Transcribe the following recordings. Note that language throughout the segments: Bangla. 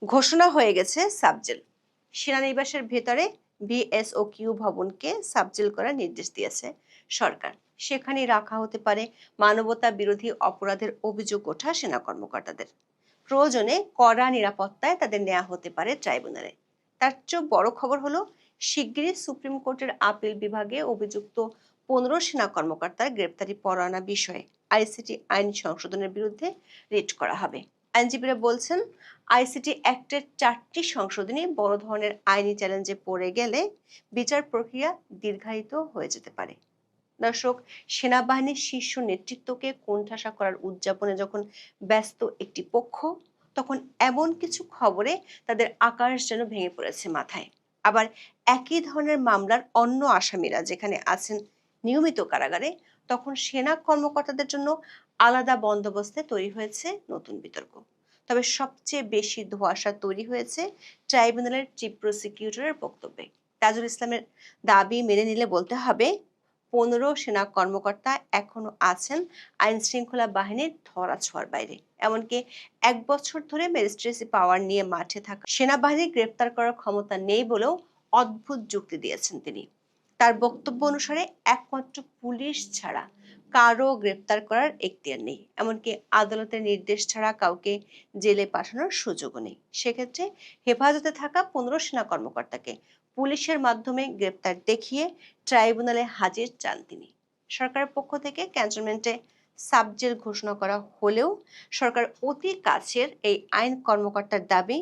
ঘোষণা হয়ে গেছে সাবজেল। সেনানিবাসের ভেতরে বিএসওকিউ ভবনকে সাবজেল করার নির্দেশ দিয়েছে সরকার। সেখানে রাখা হতে পারে মানবতা বিরোধী অপরাধের অভিযোগ ওঠা সেনা কর্মকর্তাদের। প্রয়োজনে কড়া নিরাপত্তায় তাদের নেওয়া হতে পারে ট্রাইব্যুনালে। তার চেয়েও বড় খবর হলো, শিগগিরই সুপ্রিম কোর্টের আপিল বিভাগে অভিযুক্ত 15 সেনা কর্মকর্তার গ্রেপ্তারি পরোয়ানা বিষয়ে আইসিটি আইন সংশোধনের বিরুদ্ধে রিট করা হবে। আইনজীবীরা বলছেন, আইসিটি অ্যাক্টের 4টি সংশোধনী বড় ধরনের আইনি চ্যালেঞ্জে পড়ে গেলে বিচার প্রক্রিয়া দীর্ঘায়িত হয়ে যেতে পারে। দর্শক, সেনাবাহিনীর শীর্ষ নেতৃত্বকে কোণঠাসা করার উদযাপনে যখন ব্যস্ত একটি পক্ষ, তখন এমন কিছু খবরে তাদের আকাশ যেন ভেঙে পড়েছে মাথায়। আবার একই ধরনের মামলার অন্য আসামিরা যেখানে আছেন নিয়মিত কারাগারে, তখন সেনা কর্মকর্তাদের জন্য আলাদা বন্দোবস্তে তৈরি হয়েছে নতুন বিতর্ক। তবে সবচেয়ে বেশি ধোঁয়াশা তৈরি হয়েছে ট্রাইব্যুনালের চিফ প্রসিকিউটরের বক্তব্যে। তাজুল ইসলামের দাবি মেনে নিলে বলতে হবে, 15 সেনা কর্মকর্তা এখনো আছেন আইন শৃঙ্খলা বাহিনীর ধরাছোঁয়ার বাইরে। এমনকি 1 বছর ধরে ম্যাজিস্ট্রেসি পাওয়ার নিয়ে মাঠে থাকা সেনাবাহিনীর গ্রেপ্তার করার ক্ষমতা নেই বলেও অদ্ভুত যুক্তি দিয়েছেন তিনি। তার বক্তব্য অনুসারে একমাত্র পুলিশ ছাড়া কারো গ্রেপ্তার করার এখতিয়ার নেই। এমনকি আদালতের নির্দেশ ছাড়া কাউকে জেলে পাঠানোর সুযোগও নেই। সেক্ষেত্রে হেফাজতে থাকা 15 সেনা কর্মকর্তাকে পুলিশের মাধ্যমে গ্রেপ্তার দেখিয়ে ট্রাইব্যুনালে হাজির চান তিনি। সরকারের পক্ষ থেকে ক্যান্টনমেন্টে সাবজেল ঘোষণা করা হলেও সরকার অতি কাছের এই আইন কর্মকর্তার দাবি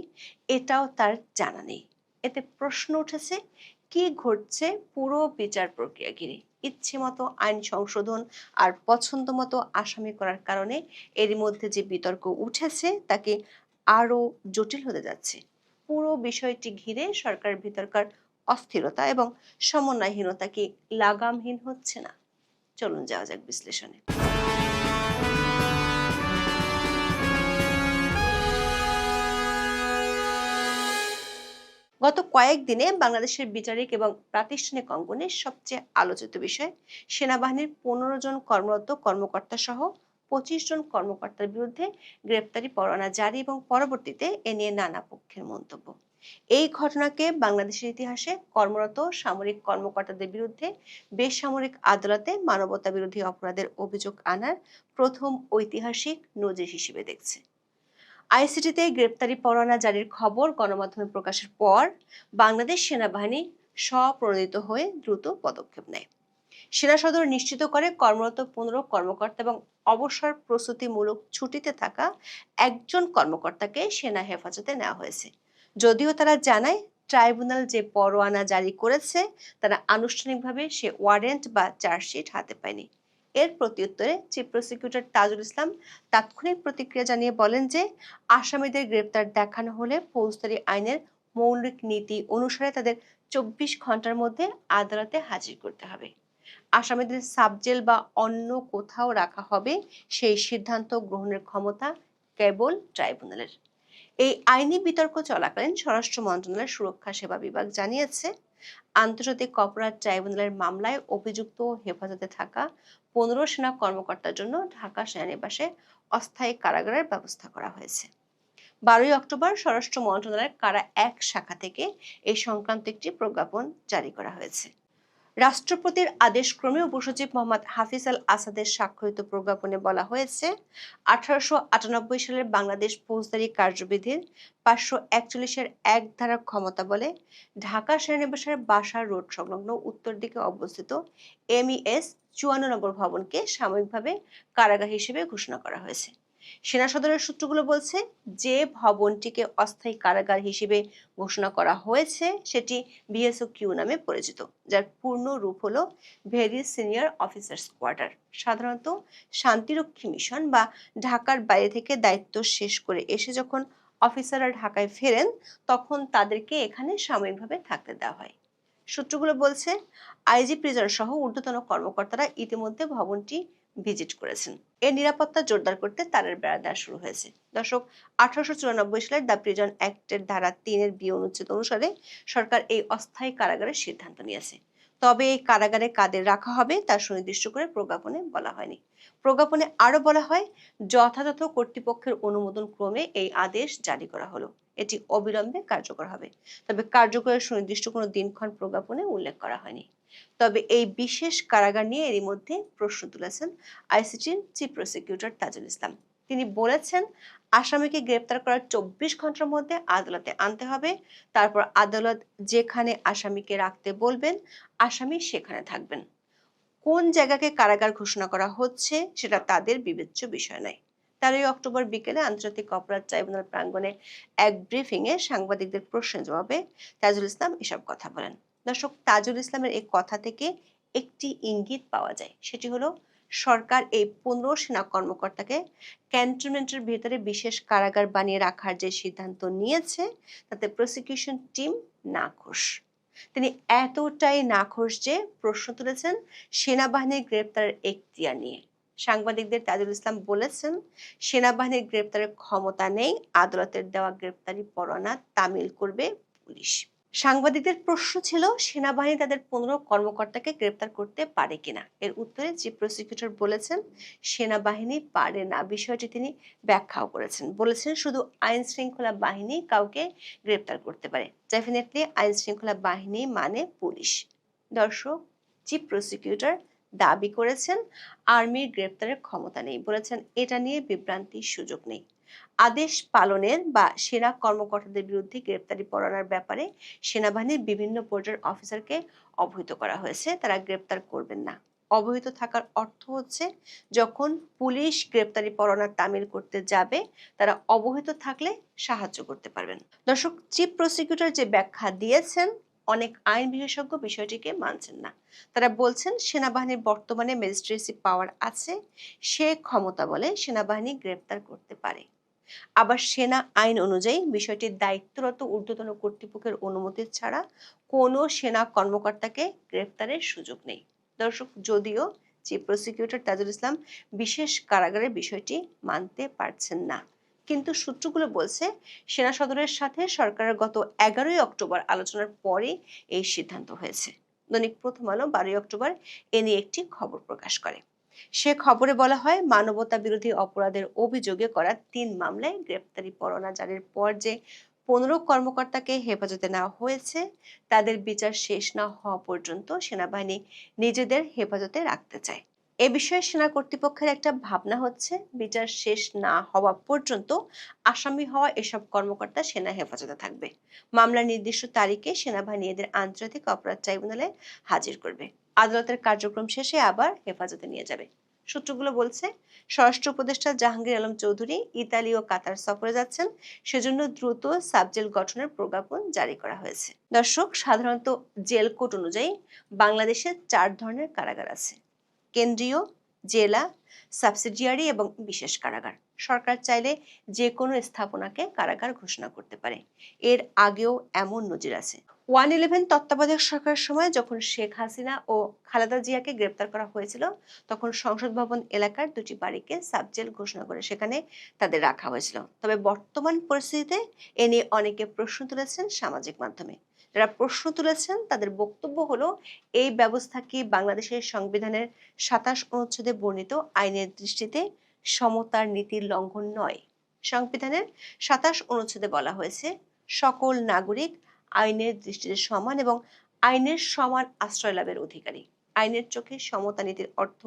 এটাও তার জানা নেই। এতে প্রশ্ন উঠেছে, কি ঘটছে পুরো বিচার প্রক্রিয়া ঘিরে? ইচ্ছে মতো আইন সংশোধন আর পছন্দ মতো আসামি করার কারণে এর মধ্যে যে বিতর্ক উঠেছে তাকে আরো জটিল হতে যাচ্ছে। পুরো বিষয়টি ঘিরে সরকারের ভিতরকার অস্থিরতা এবং সমন্বয়হীনতা কি লাগামহীন হচ্ছে না? চলুন যাওয়া যাক বিশ্লেষণে। গত কয়েকদিনে বাংলাদেশের বিচারিক এবং প্রাতিষ্ঠানিক অঙ্গনে সবচেয়ে আলোচিত বিষয় সেনাবাহিনীর 15 জন কর্মরত কর্মকর্তা সহ 25 জন কর্মকর্তার বিরুদ্ধে গ্রেপ্তারি পরোয়ানা জারি এবং পরবর্তীতে এ নিয়ে নানা পক্ষের মন্তব্য। এই ঘটনাকে বাংলাদেশের ইতিহাসে কর্মরত সামরিক কর্মকর্তাদের বিরুদ্ধে বেসামরিক আদালতে মানবতা বিরোধী অপরাধের অভিযোগ আনার প্রথম ঐতিহাসিক নজির হিসেবে দেখছে। আইসিটিতে গ্রেপ্তারি পরোয়ানা জারির খবর গণমাধ্যমে প্রকাশের পর বাংলাদেশ সেনাবাহিনী স্বপ্রণোদিত হয়ে দ্রুত পদক্ষেপ নেয়। সেনা সদর নিশ্চিত করে কর্মরত 15 কর্মকর্তা এবং অবসর প্রস্তুতিমূলক ছুটিতে থাকা একজন কর্মকর্তাকে সেনা হেফাজতে নেওয়া হয়েছে। যদিও তারা জানায়, ট্রাইব্যুনাল যে পরোয়ানা জারি করেছে তারা আনুষ্ঠানিকভাবে সে ওয়ারেন্ট বা চার্জশিট হাতে পায়নি। এর প্রত্যুত্তরে চিফ প্রসিকিউটর তাজুল ইসলাম তাৎক্ষণিক প্রতিক্রিয়া জানিয়ে বলেন যে, আসামিদের গ্রেপ্তার দেখানো হলে ফৌজদারি আইনের মৌলিক নীতি অনুসারে তাদের 24 ঘন্টার মধ্যে আদালতে হাজির করতে হবে। আসামিদের সাবজেল বা অন্য কোথাও রাখা হবে সেই সিদ্ধান্ত গ্রহণের ক্ষমতা কেবল ট্রাইব্যুনালের। এই আইনি বিতর্ক চলাকালীন স্বরাষ্ট্র মন্ত্রণালয়ের সুরক্ষা সেবা বিভাগ জানিয়েছে, আন্তর্জাতিক অপরাধ ট্রাইব্যুনালের মামলায় অভিযুক্ত হেফাজতে থাকা 15 সেনা কর্মকর্তার জন্য ঢাকা সেনানিবাসে অস্থায়ী কারাগারের ব্যবস্থা করা হয়েছে। 12 অক্টোবর স্বরাষ্ট্র মন্ত্রণালয়ের কারা 1 শাখা থেকে এই সংক্রান্ত একটি প্রজ্ঞাপন জারি করা হয়েছে। রাষ্ট্রপতির আদেশক্রমে উপসচিব মোহাম্মদ হাফিজ আল আসাদের স্বাক্ষরিত প্রজ্ঞাপনে বলা হয়েছে, 1898 সালের বাংলাদেশ ফৌজদারি কার্যবিধির 541-এর 1 ধারার ক্ষমতা বলে ঢাকা সেনানিবাসের বাসার রোড সংলগ্ন উত্তর দিকে অবস্থিত MES 54 নম্বর ভবনকে সাময়িকভাবে কারাগার হিসেবে ঘোষণা করা হয়েছে। সেনা সদরের সূত্রগুলো বলছে, যে ভবনটিকে অস্থায়ী কারাগার হিসেবে ঘোষণা করা হয়েছে সেটি বিএসওকিউ নামে পরিচিত, যার পূর্ণ রূপ হলো ভেরি সিনিয়র অফিসার্স কোয়ার্টার। সাধারণত শান্তিরক্ষী মিশন বা ঢাকার বাইরে থেকে দায়িত্ব শেষ করে এসে যখন অফিসাররা ঢাকায় ফেরেন, তখন তাদেরকে এখানে সাময়িকভাবে থাকতে দেওয়া হয়। সূত্রগুলো বলছে, আইজি প্রিজন সহ ঊর্ধ্বতন কর্মকর্তারা ইতিমধ্যে ভবনটি ভিজিট করেছেন। এর নিরাপত্তা জোরদার করতে তারের বেড়া দেওয়া শুরু হয়েছে। দর্শক, 1894 সালের দ্য প্রিজন অ্যাক্টের ধারা 3-এর বি অনুচ্ছেদ অনুসারে সরকার এই অস্থায়ী কারাগারের সিদ্ধান্ত নিয়েছে। তবে এই কারাগারে কাদের রাখা হবে তা সুনির্দিষ্ট করে প্রজ্ঞাপনে বলা হয়নি। প্রজ্ঞাপনে আরো বলা হয়, যথাযথ কর্তৃপক্ষের অনুমোদন ক্রমে এই আদেশ জারি করা হলো। এটি অবিলম্বে কার্যকর হবে। তবে কার্যকরের সুনির্দিষ্ট কোনো দিনক্ষণ প্রজ্ঞাপনে উল্লেখ করা হয়নি। তবে এই বিশেষ কারাগার নিয়ে এরই মধ্যে প্রশ্ন তুলেছেন আইসিটির চিফ প্রসিকিউটর তাজুল ইসলাম। তিনি বলেছেন, আসামিকে গ্রেপ্তার করার ২৪ ঘন্টার মধ্যে আদালতে আনতে হবে। তারপর আদালত যেখানে আসামিকে রাখতে বলবেন, আসামি সেখানে থাকবেন। কোন জায়গাকে কারাগার ঘোষণা করা হচ্ছে সেটা তাদের বিবেচ্য বিষয় নয়। ১৩ অক্টোবর বিকেলে আন্তর্জাতিক অপরাধ ট্রাইব্যুনাল প্রাঙ্গণে এক ব্রিফিংয়ে সাংবাদিকদের প্রশ্নের জবাবে তাজুল ইসলাম এসব কথা বলেন। দর্শক, তাজুল ইসলামের এই কথা থেকে একটি ইঙ্গিত পাওয়া যায়, সেটি হলো সরকার এই ১৫ সেনা কর্মকর্তাকে ক্যান্টনমেন্টের ভিতরে বিশেষ কারাগার বানিয়ে রাখার যে সিদ্ধান্ত নিয়েছে তাতে প্রসিকিউশন টিম নাখোশ। তিনি এতটাই নাখোশ যে প্রশ্ন তুলেছেন সেনাবাহিনীর গ্রেপ্তারের এখতিয়ার নিয়ে। সাংবাদিকদের তাজুল ইসলাম বলেছেন, সেনাবাহিনীর গ্রেপ্তারের ক্ষমতা নেই, আদালতের দেওয়া গ্রেপ্তারি পরোয়ানা তামিল করবে পুলিশ। সাংবাদিকদের প্রশ্ন ছিল, সেনাবাহিনী তাদের ১৫ কর্মকর্তাকে গ্রেপ্তার করতে পারে কিনা। এর উত্তরে চিফ প্রসিকিউটর বলেছেন, সেনাবাহিনী পারে না। বিষয়টি তিনি ব্যাখ্যাও করেছেন, বলেছেন শুধু আইন শৃঙ্খলা বাহিনী কাউকে গ্রেপ্তার করতে পারে। ডেফিনেটলি আইন শৃঙ্খলা বাহিনী মানে পুলিশ। দর্শক, চিফ প্রসিকিউটর দাবি করেছেন আর্মির গ্রেপ্তারের ক্ষমতা নেই, বলেছেন এটা নিয়ে বিভ্রান্তির সুযোগ নেই। আদেশ পালনের বা সেনা কর্মকর্তাদের বিরুদ্ধে গ্রেপ্তারি পরোয়ানার ব্যাপারে সেনাবাহিনীর বিভিন্ন পর্যায়ের অফিসারকে অবহিত করা হয়েছে, তারা গ্রেপ্তার করবেন না। অবহিত থাকার অর্থ হচ্ছে যখন পুলিশ গ্রেপ্তারি পরোয়ানা তামিল করতে যাবে, তারা অবহিত থাকলে সাহায্য করতে পারবেন। দর্শক, চিফ প্রসিকিউটর যে ব্যাখ্যা দিয়েছেন, অনেক আইন বিশেষজ্ঞ বিষয়টিকে মানছেন না। তারা বলছেন সেনাবাহিনীর বর্তমানে ম্যাজিস্ট্রেসি পাওয়ার আছে, সে ক্ষমতা বলে সেনাবাহিনী গ্রেপ্তার করতে পারে। আবার সেনা আইন অনুযায়ী বিষয়টির দায়িত্বরত ঊর্ধ্বতন কর্তৃপক্ষের অনুমতি ছাড়া কোনো সেনা কর্মকর্তাকে গ্রেপ্তারের সুযোগ নেই। দর্শক, যদিও চিফ প্রসিকিউটর তাজুল ইসলাম বিশেষ কারাগারের বিষয়টি মানতে পারছেন না, কিন্তু সূত্রগুলো বলছে সেনা সদরের সাথে সরকারের গত ১১ অক্টোবর আলোচনার পরে এই সিদ্ধান্ত হয়েছে। দৈনিক প্রথম আলো ১২ অক্টোবর এ নিয়ে একটি খবর প্রকাশ করে। সে খবরে বলা হয়, মানবতা বিরোধী অপরাধের অভিযোগে করা ৩ মামলায় গ্রেপ্তারি পরোয়ানা জারির পর যে ১৫ কর্মকর্তাকে হেফাজতে নেওয়া হয়েছে, তাদের বিচার শেষ না হওয়া পর্যন্ত সেনাবাহিনী নিজেদের হেফাজতে রাখতে চায়। এ বিষয়ে সেনা কর্তৃপক্ষের একটা ভাবনা হচ্ছে, বিচার শেষ না হওয়া পর্যন্ত আসামি হওয়া এসব কর্মকর্তা সেনা হেফাজতে থাকবে। মামলার নির্দিষ্ট তারিখে সেনাবাহিনী এদের আন্তর্জাতিক অপরাধ ট্রাইব্যুনালে হাজির করবে। আদালতের কার্যক্রম শেষে আবার হেফাজতে নিয়ে যাবে। সূত্রগুলো বলছে, স্বরাষ্ট্র উপদেষ্টা জাহাঙ্গীর আলম চৌধুরী ইতালি ও কাতার সফরে যাচ্ছেন, সেজন্য দ্রুত সাবজেল গঠনের প্রজ্ঞাপন জারি করা হয়েছে। দর্শক, সাধারণত জেল কোড অনুযায়ী বাংলাদেশে ৪ ধরনের কারাগার আছে: কেন্দ্রীয়, জেলা, সাবসিডিয়ারি এবং বিশেষ কারাগার। সরকার চাইলে যে কোনো স্থাপনাকে কারাগার ঘোষণা করতে পারে। এর আগেও এমন নজির আছে। 111 তত্ত্বাবধায়ক সরকারের সময় যখন শেখ হাসিনা ও খালেদা জিয়াকে গ্রেপ্তার করা হয়েছিল, তখন সংসদ ভবন এলাকার ২টি বাড়িকে সাবজেল ঘোষণা করে সেখানে তাদের রাখা হয়েছিল। তবে বর্তমান পরিস্থিতিতে এ নিয়ে অনেকে প্রশ্ন তুলেছেন সামাজিক মাধ্যমে। যারা প্রশ্ন তুলেছেন তাদের বক্তব্য হলো, এই ব্যবস্থা কি বাংলাদেশের সংবিধানের ২৭ অনুচ্ছেদে বর্ণিত আইনের দৃষ্টিতে সমতার নীতির লঙ্ঘন নয়? সংবিধানের ২৭ অনুচ্ছেদে বলা হয়েছে, সকল নাগরিক আইনের দৃষ্টিতে সমান এবং আইনের সমান আশ্রয় লাভের অধিকারী। আইনের চোখে সমতা নীতির অর্থ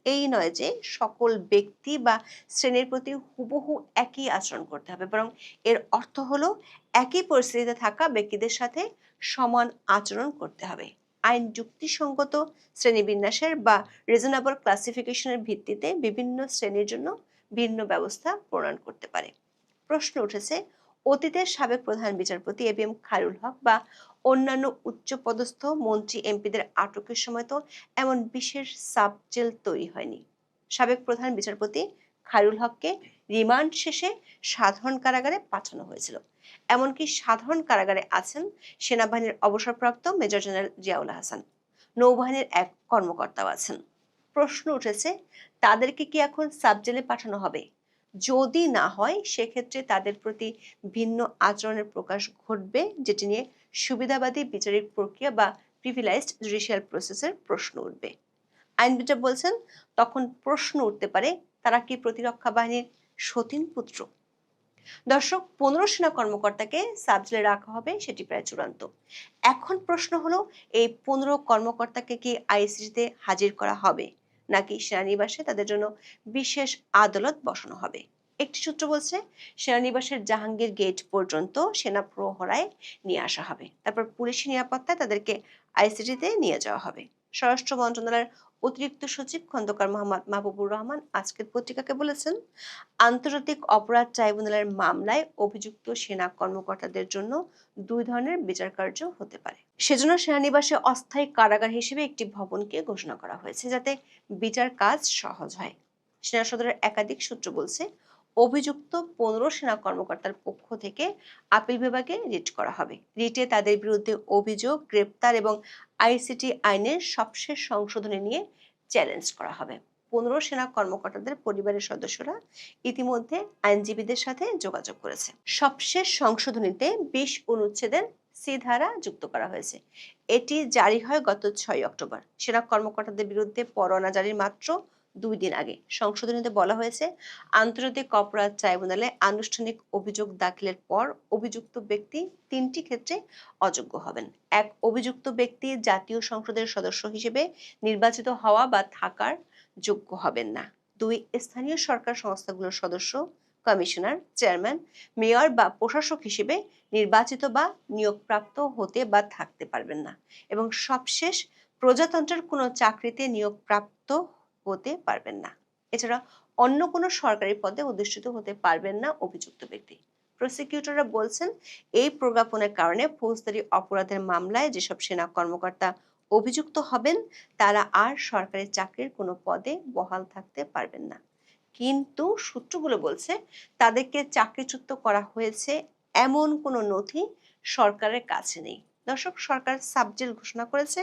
এই নয় যে সকল ব্যক্তি বা শ্রেণীর প্রতি হুবহু একই আচরণ করতে হবে, বরং এর অর্থ হলো একই পরিস্থিতিতে থাকা ব্যক্তিদের সাথে সমান আচরণ করতে হবে। আইন যুক্তিসঙ্গত শ্রেণীবিন্যাসের বা রিজনেবল ক্লাসিফিকেশনের ভিত্তিতে বিভিন্ন শ্রেণীর জন্য ভিন্ন ব্যবস্থা প্রণয়ন করতে পারে। প্রশ্ন উঠেছে, অতীতের সাবেক প্রধান বিচারপতি এবিএম খায়রুল হক বা অন্যান্য উচ্চপদস্থ মন্ত্রী এমপিদের আটকের সময় তো এমন বিশেষ সাব জেল তৈরি হয়নি। সাবেক প্রধান বিচারপতি খায়রুল হককে রিমান্ড শেষে সাধারণ কারাগারে পাঠানো হয়েছিল। এমনকি সাধারণ কারাগারে আছেন সেনাবাহিনীর অবসরপ্রাপ্ত মেজর জেনারেল জিয়াউল হাসান, নৌবাহিনীর এক কর্মকর্তাও আছেন। প্রশ্ন উঠেছে, তাদেরকে কি এখন সাব জেলে পাঠানো হবে? যদি না হয়, সেক্ষেত্রে তাদের প্রতি ভিন্ন আচরণের প্রকাশ ঘটবে, যেটি নিয়ে সুবিধাবাদী বিচারিক প্রক্রিয়া বা প্রিভিলাইজড জুডিশিয়াল প্রসেসের প্রশ্ন উঠবে। আইনবিদরা বলছেন, তখন প্রশ্ন উঠতে পারে, তারা কি প্রতিরক্ষা বাহিনীর সতীন পুত্র? দর্শক, 15 সেনা কর্মকর্তাকে সাব জেলে রাখা হবে, সেটি প্রায় চূড়ান্ত। এখন প্রশ্ন হলো, এই 15 কর্মকর্তাকে কি আইসিসিতে হাজির করা হবে, নাকি সেনানিবাসে তাদের জন্য বিশেষ আদালত বসানো হবে? একটি সূত্র বলছে, সেনানিবাসের জাহাঙ্গীর গেট পর্যন্ত সেনা প্রহরায় নিয়ে আসা হবে, তারপর পুলিশি নিরাপত্তায় তাদেরকে আইসিসিতে নিয়ে যাওয়া হবে। স্বরাষ্ট্র মন্ত্রণালয়ের অতিরিক্ত সচিব খন্দকার মোহাম্মদ মাহবুবুর রহমান আজকের পত্রিকাকে বলেছেন, আন্তর্জাতিক অপরাধ ট্রাইব্যুনালের মামলায় অভিযুক্ত সেনা কর্মকর্তাদের জন্য দুই ধরনের বিচার কার্য হতে পারে। সেজন্য সেনানিবাসে অস্থায়ী কারাগার হিসেবে একটি ভবনকে ঘোষণা করা হয়েছে, যাতে বিচার কাজ সহজ হয়। সেনা সদরের একাধিক সূত্র বলছে, অভিযুক্ত 15 সেনা কর্মকর্তার পক্ষ থেকে আপিল বিভাগে রিট করা হবে। রিটে তাদের বিরুদ্ধে অভিযোগ, গ্রেপ্তার এবং আইসিটি আইনের সবশেষ সংশোধনী নিয়ে চ্যালেঞ্জ করা হবে। 15 সেনা কর্মকর্তাদের পরিবারের সদস্যরা ইতিমধ্যে আইনজীবীদের সাথে যোগাযোগ করেছে। সবশেষ সংশোধনীতে 20 অনুচ্ছেদের সি ধারা যুক্ত করা হয়েছে। এটি জারি হয় গত 6 অক্টোবর। সেনা কর্মকর্তাদের বিরুদ্ধে পরোয়ানা জারির মাত্র 2 দিন আগে সংশোধনীতে বলা হয়েছে, আন্তর্জাতিক অপরাধ ট্রাইব্যুনালে আনুষ্ঠানিক অভিযোগ দাখিলের পর অভিযুক্ত ব্যক্তি 3টি ক্ষেত্রে অযোগ্য হবেন। 1, অভিযুক্ত ব্যক্তি জাতীয় সংসদের সদস্য হিসেবে নির্বাচিত হওয়া বা থাকার যোগ্য হবেন না। 2, স্থানীয় সরকার সংস্থাগুলোর সদস্য, কমিশনার, চেয়ারম্যান, মেয়র বা প্রশাসক হিসেবে নির্বাচিত বা নিয়োগপ্রাপ্ত হতে বা থাকতে পারবেন না। এবং সবশেষ, প্রজাতন্ত্রের কোনো চাকরিতে নিয়োগপ্রাপ্ত হতে পারবেন না। এছাড়া অন্য কোনো সরকারি পদে অধিষ্ঠিত হতে পারবেন না অভিযুক্ত ব্যক্তি। প্রসিকিউটররা বলছেন, এই প্রজ্ঞাপনের কারণে ফৌজদারি অপরাধের মামলায় যেসব সেনা কর্মকর্তা অভিযুক্ত হবেন, তারা আর সরকারি চাকরির কোনো পদে বহাল থাকতে পারবেন না। কিন্তু সূত্রগুলো বলছে, তাদেরকে চাকরিচ্যুত করা হয়েছে এমন কোনো নথি সরকারের কাছে নেই। দর্শক, সরকার সাবজেল ঘোষণা করেছে,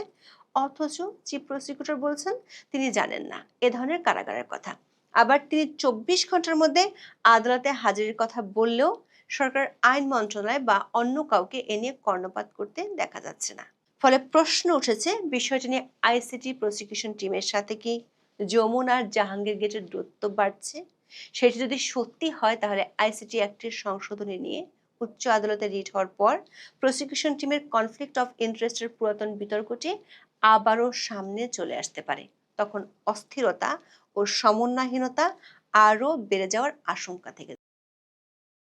অথচ চিফ প্রসিকিউটর বলছেন তিনি জানেন না এ ধরনের কারাগারের কথা। আবার তিনি 24 ঘন্টার মধ্যে আদালতে হাজিরের কথা বললেও সরকার আইন মন্ত্রণালয় বা অন্য কাউকে এ নিয়ে কর্ণপাত করতে দেখা যাচ্ছে না। ফলে প্রশ্ন উঠেছে, বিষয়টি নিয়ে আইসিটি প্রসিকিউশন টিমের সাথে কি যমুনা আর জাহাঙ্গীর গেটের দূরত্ব বাড়ছে? সেটি যদি সত্যি হয়, তাহলে আইসিটি অ্যাক্টের সংশোধনী নিয়ে উচ্চ আদালতে রিট হওয়ার পর প্রসিকিউশন টিমের কনফ্লিক্ট অফ ইন্টারেস্টের পুরাতন বিতর্কটি আবারও সামনে চলে আসতে পারে। তখন অস্থিরতা ও সমন্বয়হীনতা আরও বেড়ে যাওয়ার আশঙ্কা থেকে